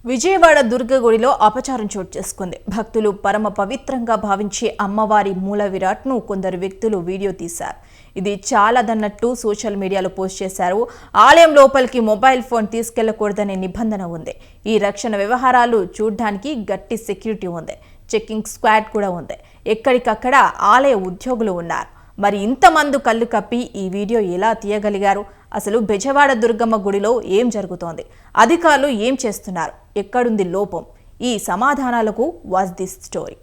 విజయవాడ దుర్గగుడిలో అపచారం చోటు చేసుకుంది. భక్తులు పరమ పవిత్రంగా భావించే అమ్మవారి మూల విరాట్ను కొందరు వ్యక్తులు వీడియో తీశారు. ఇది చాలాదన్నట్టు సోషల్ మీడియాలో పోస్ట్ చేశారు. ఆలయం లోపలికి మొబైల్ ఫోన్ తీసుకెళ్లకూడదనే నిబంధన ఉంది. ఈ రక్షణ వ్యవహారాలు చూడ్డానికి గట్టి సెక్యూరిటీ ఉంది. చెక్కింగ్ స్క్వాడ్ కూడా ఉంది. ఎక్కడికక్కడ ఆలయ ఉద్యోగులు ఉన్నారు. మరి ఇంతమంది కళ్ళు కప్పి ఈ వీడియో ఎలా తీయగలిగారు? అసలు బెజవాడ దుర్గమ్మ గుడిలో ఏం జరుగుతోంది? అధికారులు ఏం చేస్తున్నారు? ఎక్కడుంది లోపం? ఈ సమాధానాలకు వాచ్ దిస్ స్టోరీ.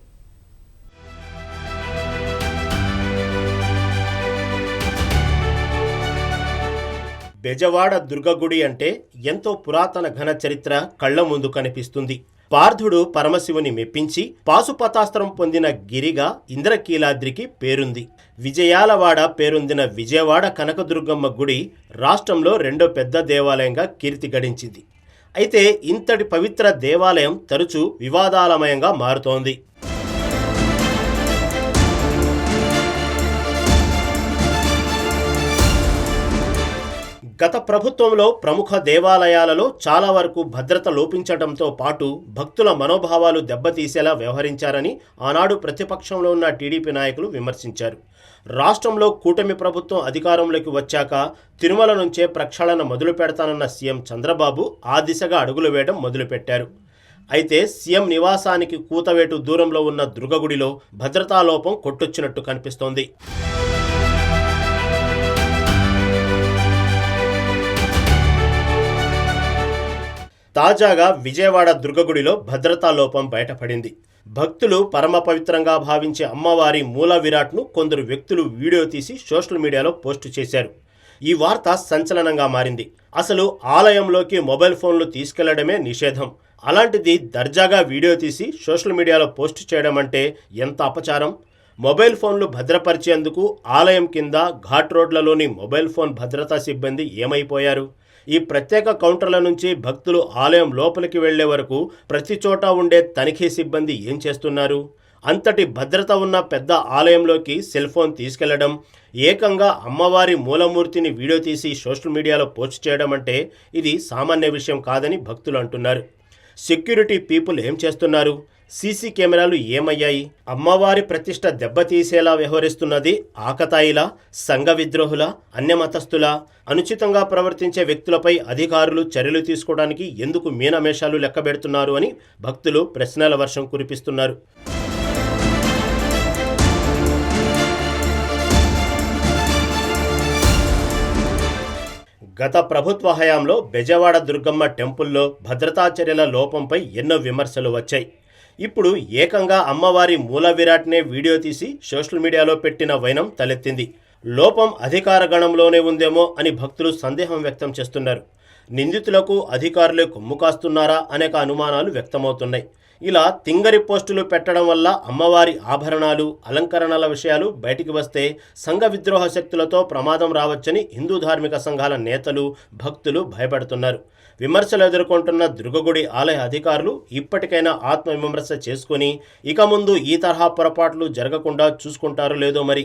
బెజవాడ దుర్గగుడి అంటే ఎంతో పురాతన ఘన చరిత్ర కళ్ల ముందు కనిపిస్తుంది. పార్థుడు పరమశివుని మెప్పించి పాశుపతాస్త్రం పొందిన గిరిగా ఇంద్రకీలాద్రికి పేరుంది. విజయాలవాడ పేరొందిన విజయవాడ కనకదుర్గమ్మ గుడి రాష్ట్రంలో రెండో పెద్ద దేవాలయంగా కీర్తి గడించింది. అయితే ఇంతటి పవిత్ర దేవాలయం తరచూ వివాదాలమయంగా మారుతోంది. గత ప్రభుత్వంలో ప్రముఖ దేవాలయాలలో చాలా వరకు భద్రత లోపించడంతో పాటు భక్తుల మనోభావాలు దెబ్బతీసేలా వ్యవహరించారని ఆనాడు ప్రతిపక్షంలో ఉన్న టీడీపీ నాయకులు విమర్శించారు. రాష్ట్రంలో కూటమి ప్రభుత్వం అధికారంలోకి వచ్చాక తిరుమల నుంచే ప్రక్షాళన మొదలు పెడతానన్న సీఎం చంద్రబాబు ఆ దిశగా అడుగులు వేయడం మొదలుపెట్టారు. అయితే సీఎం నివాసానికి కూతవేటు దూరంలో ఉన్న దుర్గగుడిలో భద్రతా లోపం కొట్టొచ్చినట్టు కనిపిస్తోంది. తాజాగా విజయవాడ దుర్గగుడిలో భద్రతా లోపం బయటపడింది. భక్తులు పరమ పవిత్రంగా భావించే అమ్మవారి మూల విరాట్ను కొందరు వ్యక్తులు వీడియో తీసి సోషల్ మీడియాలో పోస్టు చేశారు. ఈ వార్త సంచలనంగా మారింది. అసలు ఆలయంలోకి మొబైల్ ఫోన్లు తీసుకెళ్లడమే నిషేధం. అలాంటిది దర్జాగా వీడియో తీసి సోషల్ మీడియాలో పోస్టు చేయడం అంటే ఎంత అపచారం! మొబైల్ ఫోన్లు భద్రపరిచేందుకు ఆలయం కింద ఘాట్ రోడ్లలోని మొబైల్ ఫోన్ భద్రతా సిబ్బంది ఏమైపోయారు? ఈ ప్రత్యేక కౌంటర్ల నుంచి భక్తులు ఆలయం లోపలికి వెళ్లే వరకు ప్రతి చోట ఉండే తనిఖీ సిబ్బంది ఏం చేస్తున్నారు? అంతటి భద్రత ఉన్న పెద్ద ఆలయంలోకి సెల్ ఫోన్ తీసుకెళ్లడం, ఏకంగా అమ్మవారి మూలమూర్తిని వీడియో తీసి సోషల్ మీడియాలో పోస్ట్ చేయడం అంటే ఇది సామాన్య విషయం కాదని భక్తులు అంటున్నారు. సెక్యూరిటీ పీపుల్ ఏం చేస్తున్నారు? సీసీ కెమెరాలు ఏమయ్యాయి? అమ్మవారి ప్రతిష్ట దెబ్బతీసేలా వ్యవహరిస్తున్నది ఆకతాయిలా, సంఘ విద్రోహుల, అన్యమతస్థుల? అనుచితంగా ప్రవర్తించే వ్యక్తులపై అధికారులు చర్యలు తీసుకోవడానికి ఎందుకు మీనమేషాలు లెక్కబెడుతున్నారు అని భక్తులు ప్రశ్నల వర్షం కురిపిస్తున్నారు. గత ప్రభుత్వ హయాంలో బెజవాడ దుర్గమ్మ టెంపుల్లో భద్రతా చర్యల లోపంపై ఎన్నో విమర్శలు వచ్చాయి. ఇప్పుడు ఏకంగా అమ్మవారి మూల విరాట్నే వీడియో తీసి సోషల్ మీడియాలో పెట్టిన వైనం తలెత్తింది. లోపం అధికార గణంలోనే ఉందేమో అని భక్తులు సందేహం వ్యక్తం చేస్తున్నారు. నిందితులకు అధికారులే కొమ్ము కాస్తున్నారా అనేక అనుమానాలు వ్యక్తమవుతున్నాయి. ఇలా తింగరి పోస్టులు పెట్టడం వల్ల అమ్మవారి ఆభరణాలు, అలంకరణల విషయాలు బయటికి వస్తే సంఘ విద్రోహ శక్తులతో ప్రమాదం రావచ్చని హిందూ ధార్మిక సంఘాల నేతలు, భక్తులు భయపడుతున్నారు. విమర్శలు ఎదుర్కొంటున్న దుర్గగుడి ఆలయ అధికారులు ఇప్పటికైనా ఆత్మవిమర్శ చేసుకుని ఇక ముందు ఈ తరహా పొరపాట్లు జరగకుండా చూసుకుంటారో లేదో మరి.